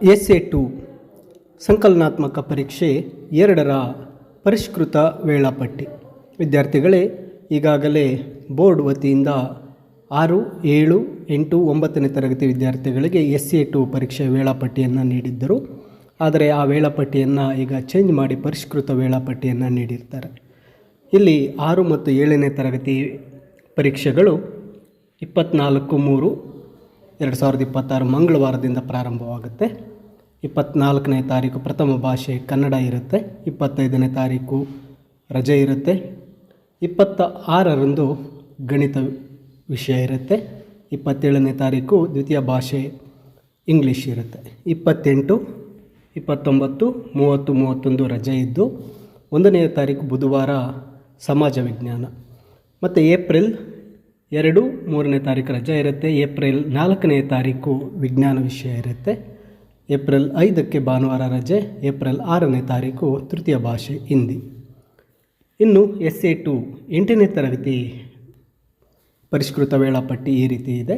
SA2 ಸಂಕಲನಾತ್ಮಕ ಪರೀಕ್ಷೆ 2ರ ಪರಿಷ್ಕೃತ ವೇಳಾಪಟ್ಟಿ. ವಿದ್ಯಾರ್ಥಿಗಳೇ, ಈಗಾಗಲೇ ಬೋರ್ಡ್ ವತಿಯಿಂದ 6, 7, 8, 9ನೇ ತರಗತಿ ವಿದ್ಯಾರ್ಥಿಗಳಿಗೆ SA2 ಪರೀಕ್ಷೆಯ ವೇಳಾಪಟ್ಟಿಯನ್ನು ನೀಡಿದ್ದರು. ಆದರೆ ಆ ವೇಳಾಪಟ್ಟಿಯನ್ನು ಈಗ ಚೇಂಜ್ ಮಾಡಿ ಪರಿಷ್ಕೃತ ವೇಳಾಪಟ್ಟಿಯನ್ನು ನೀಡಿರ್ತಾರೆ. ಇಲ್ಲಿ 6 ಮತ್ತು 7ನೇ ತರಗತಿ ಪರೀಕ್ಷೆಗಳು 24/3/2026 ಮಂಗಳವಾರದಿಂದ ಪ್ರಾರಂಭವಾಗುತ್ತೆ. 24ನೇ ತಾರೀಕು ಪ್ರಥಮ ಭಾಷೆ ಕನ್ನಡ ಇರುತ್ತೆ. 25ನೇ ತಾರೀಕು ರಜೆ ಇರುತ್ತೆ. 26ರಂದು ಗಣಿತ ವಿಷಯ ಇರುತ್ತೆ. 27ನೇ ತಾರೀಕು ದ್ವಿತೀಯ ಭಾಷೆ ಇಂಗ್ಲೀಷ್ ಇರುತ್ತೆ. 28, 29, 30, 31 ರಜೆ ಇದ್ದು 1ನೇ ತಾರೀಕು ಬುಧವಾರ ಸಮಾಜ ವಿಜ್ಞಾನ. ಮತ್ತು ಏಪ್ರಿಲ್ 2, 3ನೇ ತಾರೀಕು ರಜೆ ಇರುತ್ತೆ. ಏಪ್ರಿಲ್ 4ನೇ ತಾರೀಕು ವಿಜ್ಞಾನ ವಿಷಯ ಇರುತ್ತೆ. ಏಪ್ರಿಲ್ 5ಕ್ಕೆ ಭಾನುವಾರ ರಜೆ. ಏಪ್ರಿಲ್ 6ನೇ ತಾರೀಕು ತೃತೀಯ ಭಾಷೆ ಹಿಂದಿ. ಇನ್ನು SA2 8ನೇ ತರಗತಿ ಪರಿಷ್ಕೃತ ವೇಳಾಪಟ್ಟಿ ಈ ರೀತಿ ಇದೆ.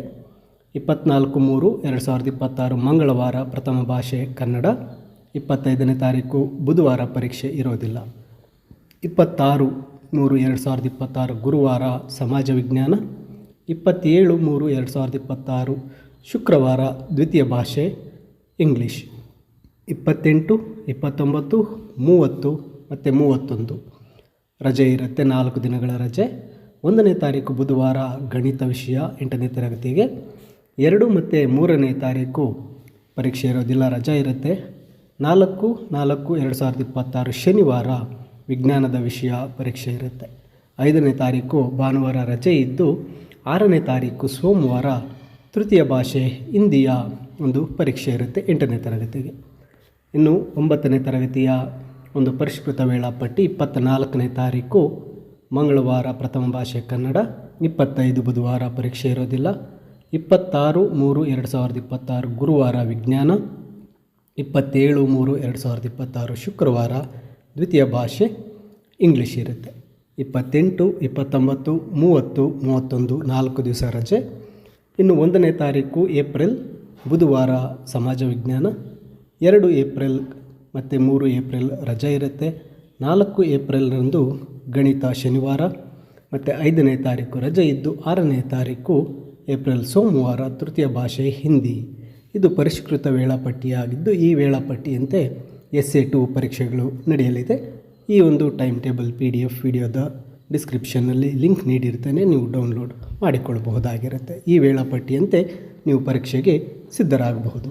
24/3/2026 ಮಂಗಳವಾರ ಪ್ರಥಮ ಭಾಷೆ ಕನ್ನಡ. 25ನೇ ತಾರೀಕು ಬುಧವಾರ ಪರೀಕ್ಷೆ ಇರೋದಿಲ್ಲ. 26/3/2026 ಗುರುವಾರ ಸಮಾಜ ವಿಜ್ಞಾನ. 27/3/2026 ಶುಕ್ರವಾರ ದ್ವಿತೀಯ ಭಾಷೆ ಇಂಗ್ಲೀಷ್. 28, 29, 30 ಮತ್ತು 31 ರಜೆ ಇರುತ್ತೆ. 4 ದಿನಗಳ ರಜೆ. 1ನೇ ತಾರೀಕು ಬುಧವಾರ ಗಣಿತ ವಿಷಯ 8ನೇ ತರಗತಿಗೆ. 2 ಮತ್ತು 3ನೇ ತಾರೀಕು ಪರೀಕ್ಷೆ ಇರೋದಿಲ್ಲ, ರಜೆ ಇರುತ್ತೆ. 4/4/2026 ಶನಿವಾರ ವಿಜ್ಞಾನದ ವಿಷಯ ಪರೀಕ್ಷೆ ಇರುತ್ತೆ. 5ನೇ ತಾರೀಕು ಭಾನುವಾರ ರಜೆ ಇದ್ದು 6ನೇ ತಾರೀಕು ಸೋಮವಾರ ತೃತೀಯ ಭಾಷೆ ಹಿಂದಿಯ ಒಂದು ಪರೀಕ್ಷೆ ಇರುತ್ತೆ 8ನೇ ತರಗತಿಗೆ. ಇನ್ನು 9ನೇ ತರಗತಿಯ ಒಂದು ಪರಿಷ್ಕೃತ ವೇಳಾಪಟ್ಟಿ 24ನೇ ತಾರೀಕು ಮಂಗಳವಾರ ಪ್ರಥಮ ಭಾಷೆ ಕನ್ನಡ. 25 ಬುಧವಾರ ಪರೀಕ್ಷೆ ಇರೋದಿಲ್ಲ. 26/3/2026 ಗುರುವಾರ ವಿಜ್ಞಾನ. 27/3/2026 ಶುಕ್ರವಾರ ದ್ವಿತೀಯ ಭಾಷೆ ಇಂಗ್ಲೀಷ್ ಇರುತ್ತೆ. 28, 29, 30, 31 4 ದಿವಸ ರಜೆ. ಇನ್ನು 1ನೇ ತಾರೀಕು ಏಪ್ರಿಲ್ ಬುಧವಾರ ಸಮಾಜ ವಿಜ್ಞಾನ. 2 ಏಪ್ರಿಲ್ ಮತ್ತು 3 ಏಪ್ರಿಲ್ ರಜೆ ಇರುತ್ತೆ. 4 ಏಪ್ರಿಲ್ರಂದು ಗಣಿತ ಶನಿವಾರ ಮತ್ತು 5ನೇ ತಾರೀಕು ರಜೆ ಇದ್ದು 6ನೇ ತಾರೀಕು ಏಪ್ರಿಲ್ ಸೋಮವಾರ ತೃತೀಯ ಭಾಷೆ ಹಿಂದಿ. ಇದು ಪರಿಷ್ಕೃತ ವೇಳಾಪಟ್ಟಿಯಾಗಿದ್ದು ಈ ವೇಳಾಪಟ್ಟಿಯಂತೆ SA2 ಪರೀಕ್ಷೆಗಳು ನಡೆಯಲಿದೆ. ಈ ಒಂದು ಟೈಮ್ ಟೇಬಲ್ PDF ವಿಡಿಯೋದ ಡಿಸ್ಕ್ರಿಪ್ಷನ್ನಲ್ಲಿ ಲಿಂಕ್ ನೀಡಿರ್ತೇನೆ, ನೀವು ಡೌನ್ಲೋಡ್ ಮಾಡಿಕೊಳ್ಳಬಹುದಾಗಿರುತ್ತೆ. ಈ ವೇಳಾಪಟ್ಟಿಯಂತೆ ನೀವು ಪರೀಕ್ಷೆಗೆ ಸಿದ್ಧರಾಗಬಹುದು.